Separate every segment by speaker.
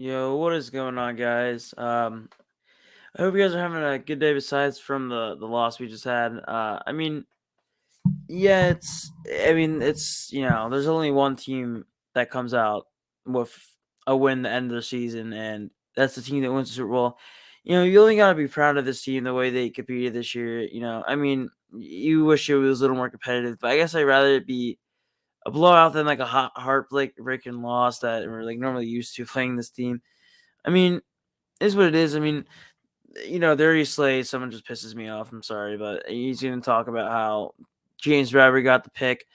Speaker 1: Yo, what is going on, guys? I hope you guys are having a good day besides from the loss we just had. Yeah, there's only one team that comes out with a win the end of the season, and that's the team that wins the Super Bowl. You only gotta be proud of this team the way they competed this year. You wish it was a little more competitive, but I guess I'd rather it be a blowout than like a heartbreaking loss that we're like normally used to playing this team. I mean, is what it is. Darius Slay, someone just pisses me off. I'm sorry, but he's going to talk about how James Bradbury got the pick.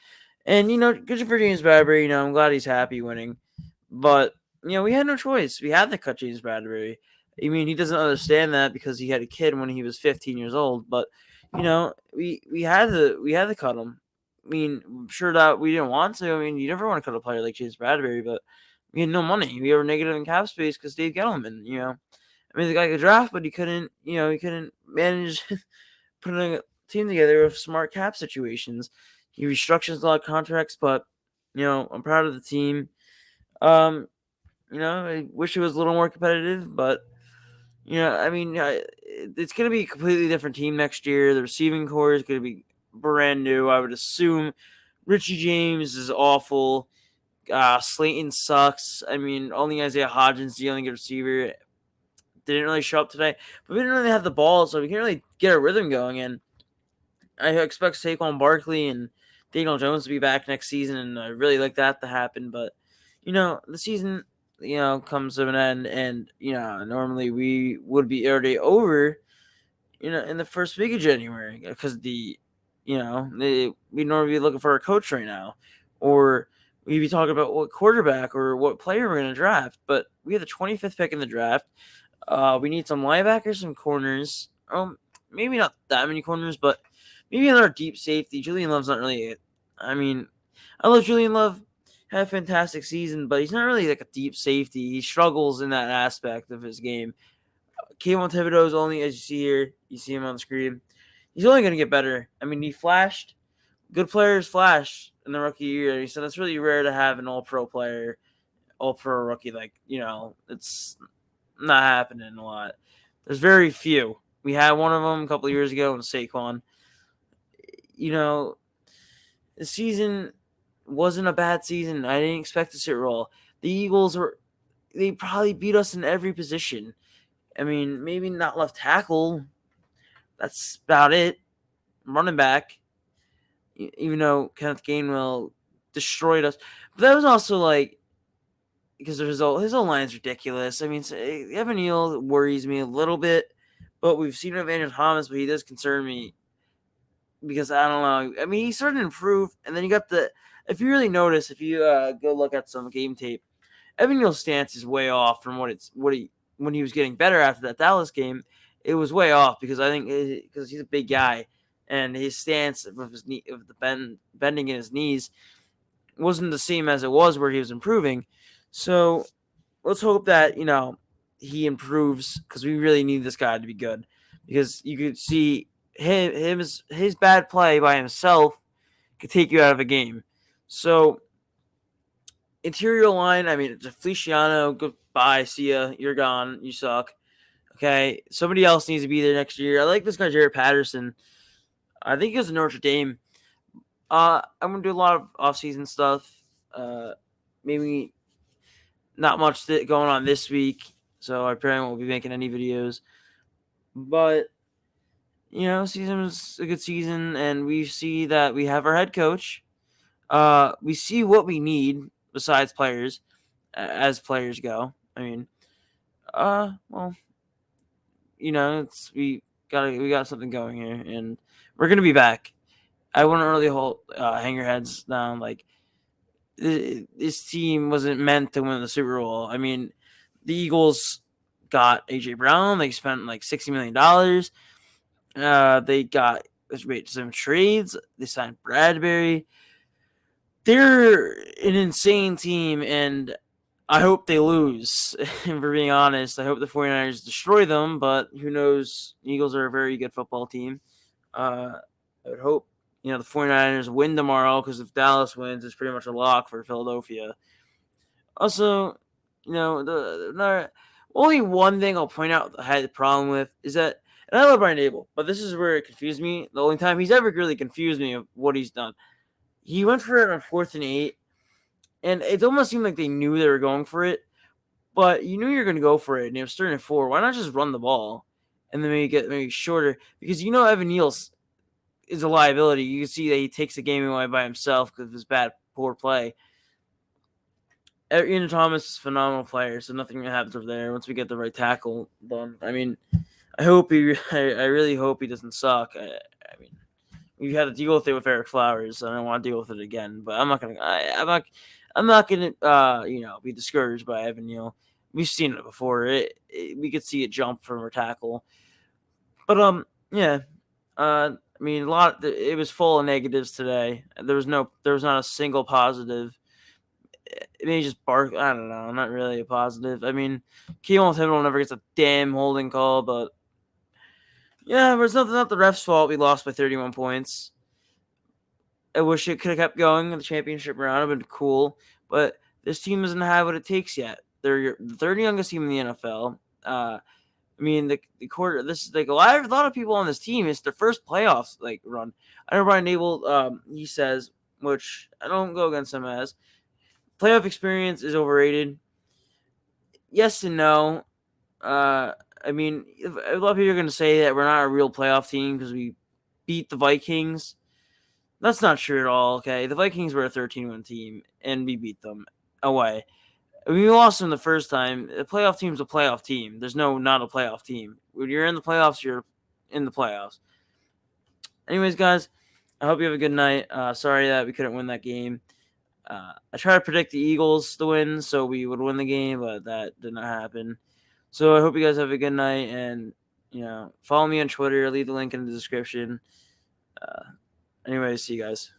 Speaker 1: And, good for James Bradbury. I'm glad he's happy winning. But, we had no choice. We had to cut James Bradbury. He doesn't understand that because he had a kid when he was 15 years old. But, we had to cut him. I'm sure that we didn't want to. You never want to cut a player like James Bradbury, but we had no money. We were negative in cap space because Dave Gettleman. The guy could draft, but he couldn't manage putting a team together with smart cap situations. He restructures a lot of contracts, but I'm proud of the team. I wish it was a little more competitive, but it's gonna be a completely different team next year. The receiving core is gonna be brand new. I would assume Richie James is awful. Slayton sucks. Only Isaiah Hodgins, the only good receiver, didn't really show up today, but we didn't really have the ball, so we can't really get a rhythm going. And I expect Saquon Barkley and Daniel Jones to be back next season, and I really like that to happen. But the season comes to an end, and normally we would be already over in the first week of January because we'd normally be looking for a coach right now, or we'd be talking about what quarterback or what player we're going to draft. But we have the 25th pick in the draft. We need some linebackers, some corners. Maybe not that many corners, but maybe another deep safety. Julian Love's not really it. I love Julian Love. Had a fantastic season, but he's not really like a deep safety. He struggles in that aspect of his game. Kayvon Thibodeau is only, as you see here, you see him on the screen. He's only going to get better. He flashed. Good players flash in the rookie year. So that's really rare to have an all-pro player, all-pro rookie. It's not happening a lot. There's very few. We had one of them a couple of years ago in Saquon. The season wasn't a bad season. I didn't expect to sit roll. The Eagles they probably beat us in every position. Maybe not left tackle. That's about it. Running back, even though Kenneth Gainwell destroyed us. But that was also because his line is ridiculous. Evan Neal worries me a little bit, but we've seen Andrew Thomas, but he does concern me because I don't know. He started to improve, and then you got if you really notice, if you go look at some game tape, Evan Neal's stance is way off from when he was getting better after that Dallas game. It was way off because I think because he's a big guy, and his stance of his knee, of the bending in his knees, wasn't the same as it was where he was improving. So let's hope that he improves because we really need this guy to be good because you could see his bad play by himself could take you out of a game. So interior line, it's a Feliciano. Goodbye, see ya. You're gone. You suck. Okay, somebody else needs to be there next year. I like this guy, Jared Patterson. I think he goes to Notre Dame. I'm gonna do a lot of off-season stuff. Maybe not much going on this week, so I probably won't be making any videos. But season was a good season, and we see that we have our head coach. We see what we need besides players, as players go. We got something going here, and we're gonna be back. I wouldn't really hang your heads down. This team wasn't meant to win the Super Bowl. The Eagles got AJ Brown. They spent like $60 million. They got some trades. They signed Bradbury. They're an insane team, and I hope they lose. For being honest, I hope the 49ers destroy them, but who knows? The Eagles are a very good football team. I would hope the 49ers win tomorrow because if Dallas wins, it's pretty much a lock for Philadelphia. Also, Only one thing I'll point out I had the problem with is that, and I love Brian Abel, but this is where it confused me. The only time he's ever really confused me of what he's done. He went for it on 4th and 8, and it almost seemed like they knew they were going for it, but you knew you were going to go for it, and it was 3rd and 4. Why not just run the ball and then maybe shorter? Because Evan Neal's is a liability. You can see that he takes the game away by himself because of his poor play. Ian Thomas is a phenomenal player, so nothing happens over there once we get the right tackle done. I mean, I really hope he doesn't suck. I mean, we had to deal with it with Eric Flowers. So I don't want to deal with it again, but I'm not gonna be discouraged by Evan Neal. We've seen it before. We could see it jump from our tackle, but yeah. I mean, it was full of negatives today. There was not a single positive. It may just bark. I don't know. Not really a positive. I mean, Keelan Thibodeau never gets a damn holding call, but yeah, it's not the ref's fault. We lost by 31 points. I wish it could have kept going in the championship round. It would have been cool, but this team doesn't have what it takes yet. They're the third youngest team in the NFL. I mean, the quarter. This is like a lot of people on this team. It's their first playoffs run. I know Brian Abel. He says, which I don't go against him as, playoff experience is overrated. Yes and no. I mean, a lot of people are going to say that we're not a real playoff team because we beat the Vikings. That's not true at all, okay? The Vikings were a 13-win team, and we beat them away. We lost them the first time. The playoff team's a playoff team. There's not a playoff team. When you're in the playoffs, you're in the playoffs. Anyways, guys, I hope you have a good night. Sorry that we couldn't win that game. I tried to predict the Eagles to win, so we would win the game, but that did not happen. So I hope you guys have a good night, and follow me on Twitter. Leave the link in the description. Anyways, see you guys.